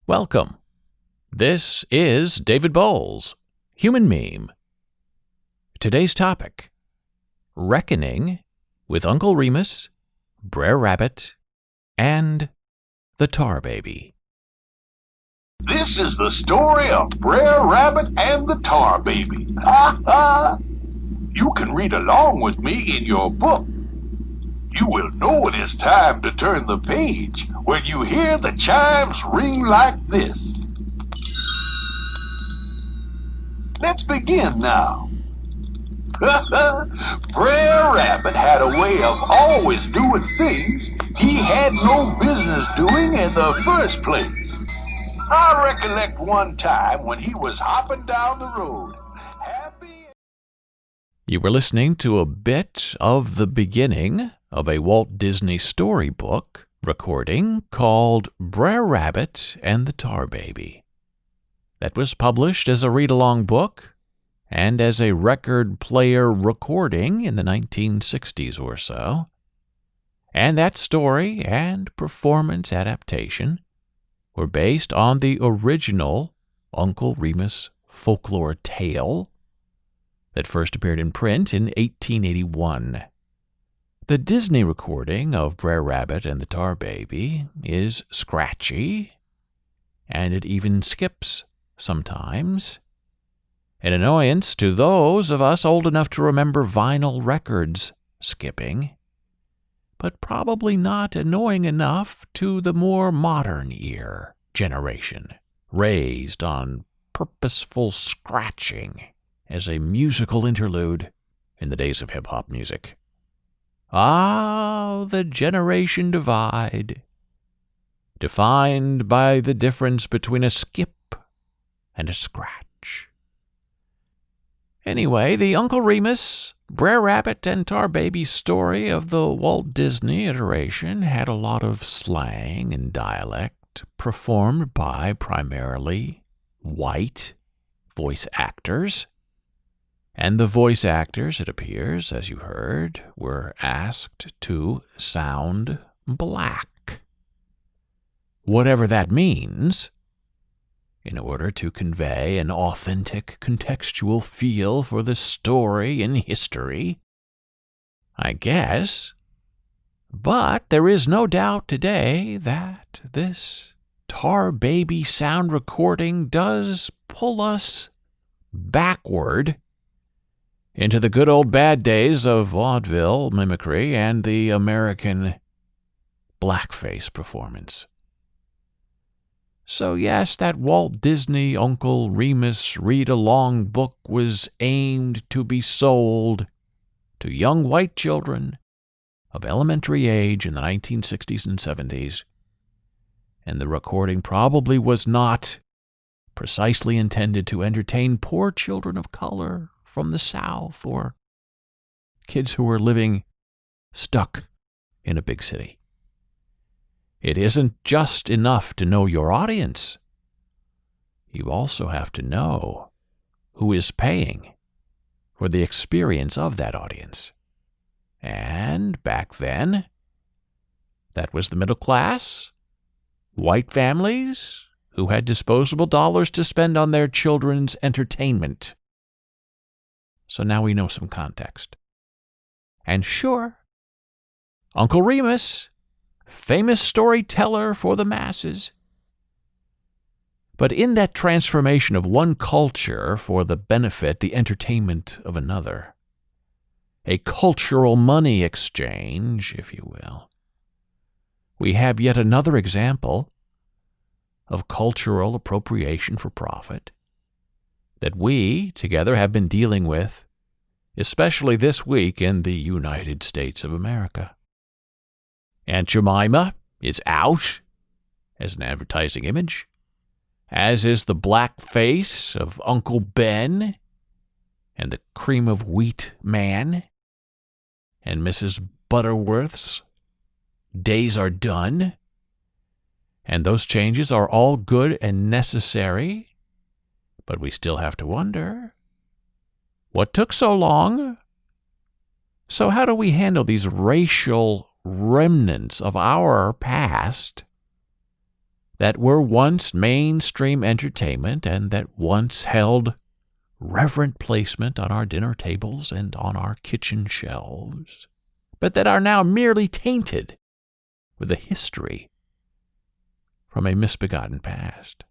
Welcome. This is David Bowles, Human Meme. Today's topic, Reckoning with Uncle Remus, Brer Rabbit, and the Tar Baby. This is the story of Brer Rabbit and the Tar Baby. Ha ha! You can read along with me in your book. You will know it is time to turn the page when you hear the chimes ring like this. Let's begin now. Brer Rabbit had a way of always doing things he had no business doing in the first place. I recollect one time when he was hopping down the road, happy. You were listening to a bit of the beginning of a Walt Disney storybook recording called Brer Rabbit and the Tar Baby. That was published as a read-along book and as a record player recording in the 1960s or so. And that story and performance adaptation were based on the original Uncle Remus folklore tale that first appeared in print in 1881. The Disney recording of Brer Rabbit and the Tar Baby is scratchy, and it even skips sometimes, an annoyance to those of us old enough to remember vinyl records skipping, but probably not annoying enough to the more modern ear generation, raised on purposeful scratching as a musical interlude in the days of hip-hop music. Ah, the generation divide, defined by the difference between a skip and a scratch. Anyway, the Uncle Remus, Brer Rabbit, and Tar Baby story of the Walt Disney iteration had a lot of slang and dialect performed by primarily white voice actors. And the voice actors, it appears, as you heard, were asked to sound black. Whatever that means, in order to convey an authentic contextual feel for the story and history, I guess. But there is no doubt today that this Tar Baby sound recording does pull us backward into the good old bad days of vaudeville mimicry and the American blackface performance. So yes, that Walt Disney Uncle Remus read-along book was aimed to be sold to young white children of elementary age in the 1960s and 70s, and the recording probably was not precisely intended to entertain poor children of color from the South or kids who are living stuck in a big city. It isn't just enough to know your audience. You also have to know who is paying for the experience of that audience. And back then, that was the middle class, white families who had disposable dollars to spend on their children's entertainment. So now we know some context. And sure, Uncle Remus, famous storyteller for the masses. But in that transformation of one culture for the benefit, the entertainment of another, a cultural money exchange, if you will, we have yet another example of cultural appropriation for profit that we, together, have been dealing with, especially this week in the United States of America. Aunt Jemima is out as an advertising image, as is the black face of Uncle Ben and the cream of wheat man, and Mrs. Butterworth's days are done, and those changes are all good and necessary. But we still have to wonder, what took so long? So how do we handle these racial remnants of our past that were once mainstream entertainment and that once held reverent placement on our dinner tables and on our kitchen shelves, but that are now merely tainted with a history from a misbegotten past.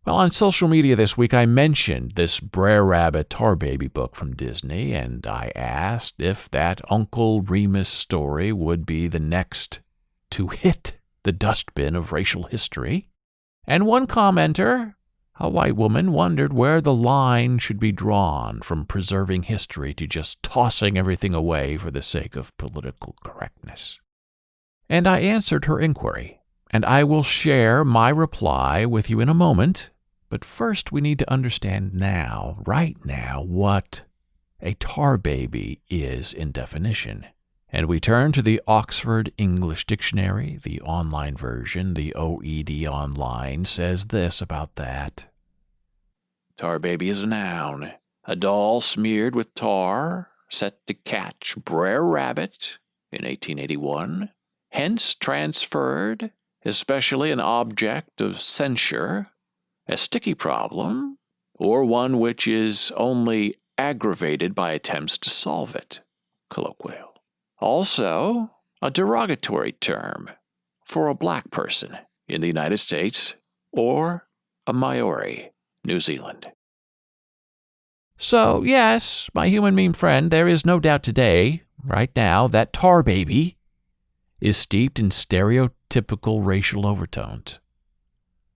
Well, on social media this week, I mentioned this Brer Rabbit Tar Baby book from Disney, and I asked if that Uncle Remus story would be the next to hit the dustbin of racial history. And one commenter, a white woman, wondered where the line should be drawn from preserving history to just tossing everything away for the sake of political correctness. And I answered her inquiry, and I will share my reply with you in a moment. But first, we need to understand now, right now, what a tar baby is in definition. And we turn to the Oxford English Dictionary, the online version. The OED Online says this about that. Tar baby is a noun. A doll smeared with tar, set to catch Brer Rabbit in 1881, hence transferred, especially an object of censure, a sticky problem, or one which is only aggravated by attempts to solve it, colloquial. Also, a derogatory term for a black person in the United States or a Maori, New Zealand. So, yes, my human meme friend, there is no doubt today, right now, that tar baby is steeped in stereotypical racial overtones.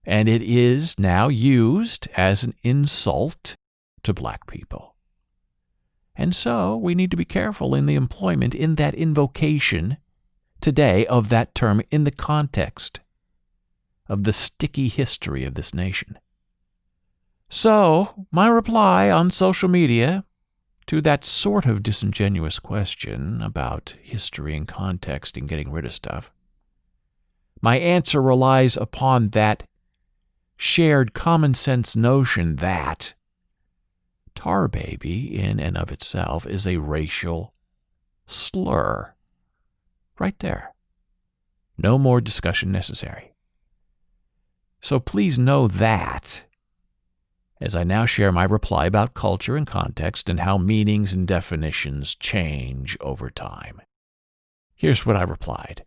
And it is now used as an insult to black people. And so we need to be careful in the employment, in that invocation today of that term in the context of the sticky history of this nation. So, my reply on social media to that sort of disingenuous question about history and context and getting rid of stuff, my answer relies upon that shared common sense notion that tar baby in and of itself is a racial slur. Right there. No more discussion necessary. So please know that as I now share my reply about culture and context and how meanings and definitions change over time. Here's what I replied.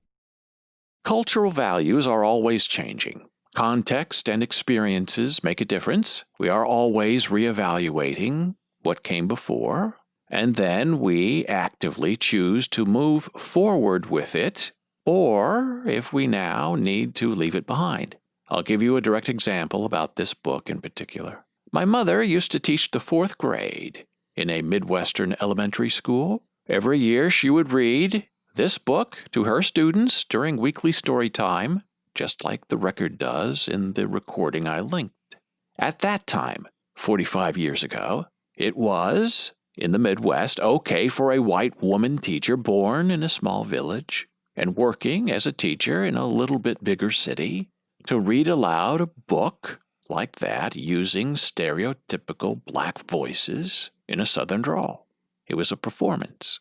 Cultural values are always changing. Context and experiences make a difference. We are always reevaluating what came before, and then we actively choose to move forward with it, or if we now need to leave it behind. I'll give you a direct example about this book in particular. My mother used to teach the 4th grade in a Midwestern elementary school. Every year she would read this book to her students during weekly story time, just like the record does in the recording I linked. At that time, 45 years ago, it was, in the Midwest, okay for a white woman teacher born in a small village and working as a teacher in a little bit bigger city to read aloud a book like that using stereotypical black voices in a Southern drawl. It was a performance.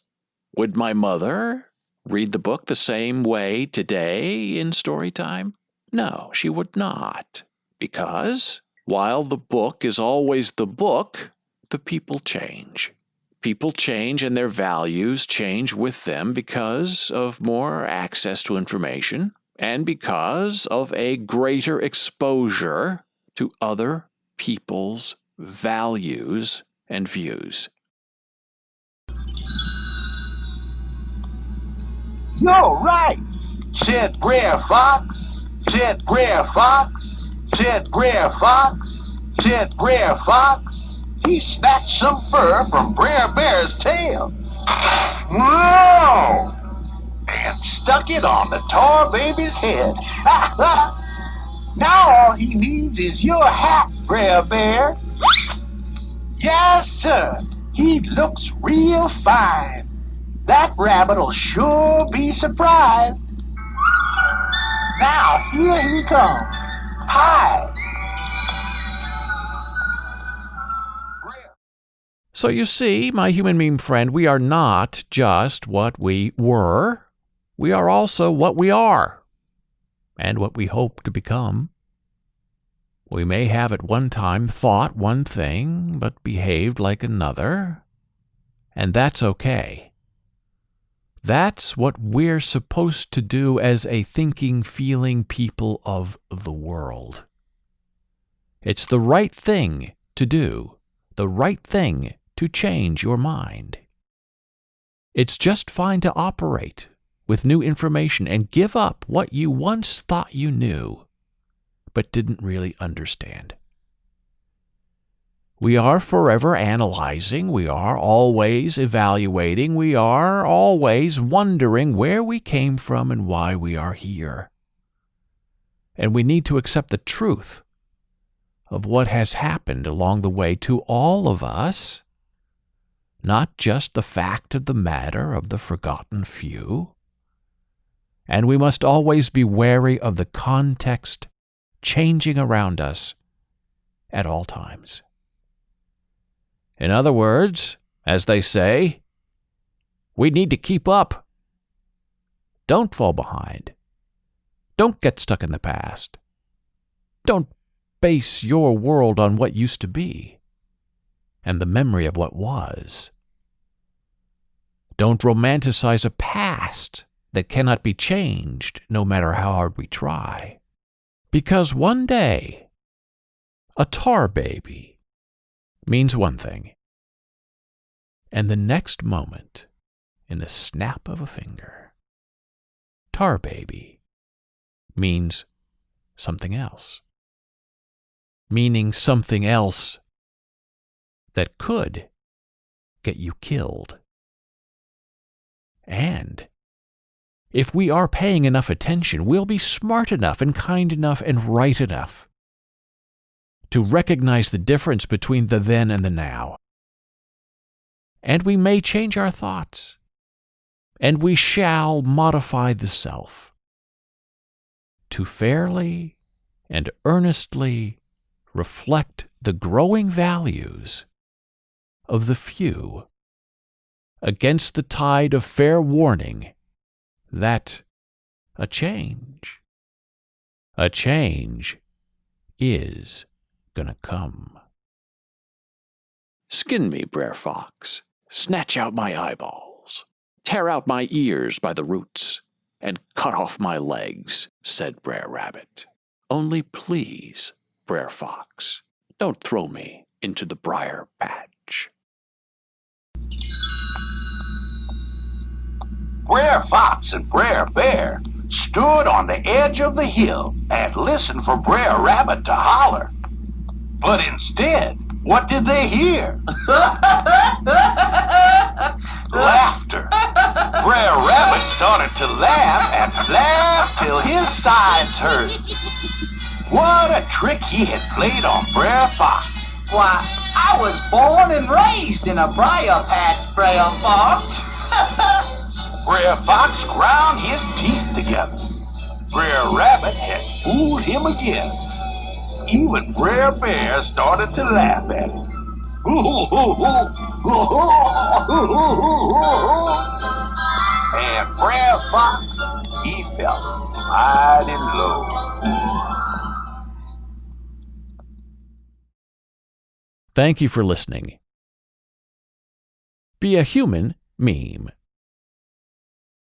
Would my mother read the book the same way today in story time? No, she would not. Because while the book is always the book, the people change. People change and their values change with them because of more access to information and because of a greater exposure to other people's values and views. You're right, said Brer Fox, said Brer Fox, said Brer Fox, said Brer Fox. He snatched some fur from Brer Bear's tail. Whoa! And stuck it on the tar baby's head. Now all he needs is your hat, Brer Bear. Yes, sir. He looks real fine. That rabbit'll sure be surprised. Now, here he comes. Hi. So you see, my human meme friend, we are not just what we were. We are also what we are. and what we hope to become. We may have at one time thought one thing, but behaved like another, and that's okay. That's what we're supposed to do as a thinking, feeling people of the world. It's the right thing to do, the right thing to change your mind. It's just fine to operate with new information and give up what you once thought you knew, but didn't really understand. We are forever analyzing, we are always evaluating, we are always wondering where we came from and why we are here. And we need to accept the truth of what has happened along the way to all of us, not just the fact of the matter of the forgotten few. And we must always be wary of the context changing around us at all times. In other words, as they say, we need to keep up. Don't fall behind. Don't get stuck in the past. Don't base your world on what used to be and the memory of what was. Don't romanticize a past that cannot be changed no matter how hard we try. Because one day, a tar baby means one thing, and the next moment, in the snap of a finger, tar baby means something else. Meaning something else that could get you killed. And if we are paying enough attention, we'll be smart enough and kind enough and right enough to recognize the difference between the then and the now. And we may change our thoughts, and we shall modify the self to fairly and earnestly reflect the growing values of the few against the tide of fair warning that a change is gonna come. Skin me, Brer Fox, snatch out my eyeballs, tear out my ears by the roots, and cut off my legs, said Brer Rabbit. Only please, Brer Fox, don't throw me into the briar patch. Brer Fox and Brer Bear stood on the edge of the hill and listened for Brer Rabbit to holler. But instead, what did they hear? Laughter. Brer Rabbit started to laugh and laugh till his sides hurt. What a trick he had played on Brer Fox. Why, I was born and raised in a briar patch, Brer Fox. Brer Fox ground his teeth together. Brer Rabbit had fooled him again. Even Brer Bear started to laugh at him. And Brer Fox, he felt mighty low. Thank you for listening. Be a human meme.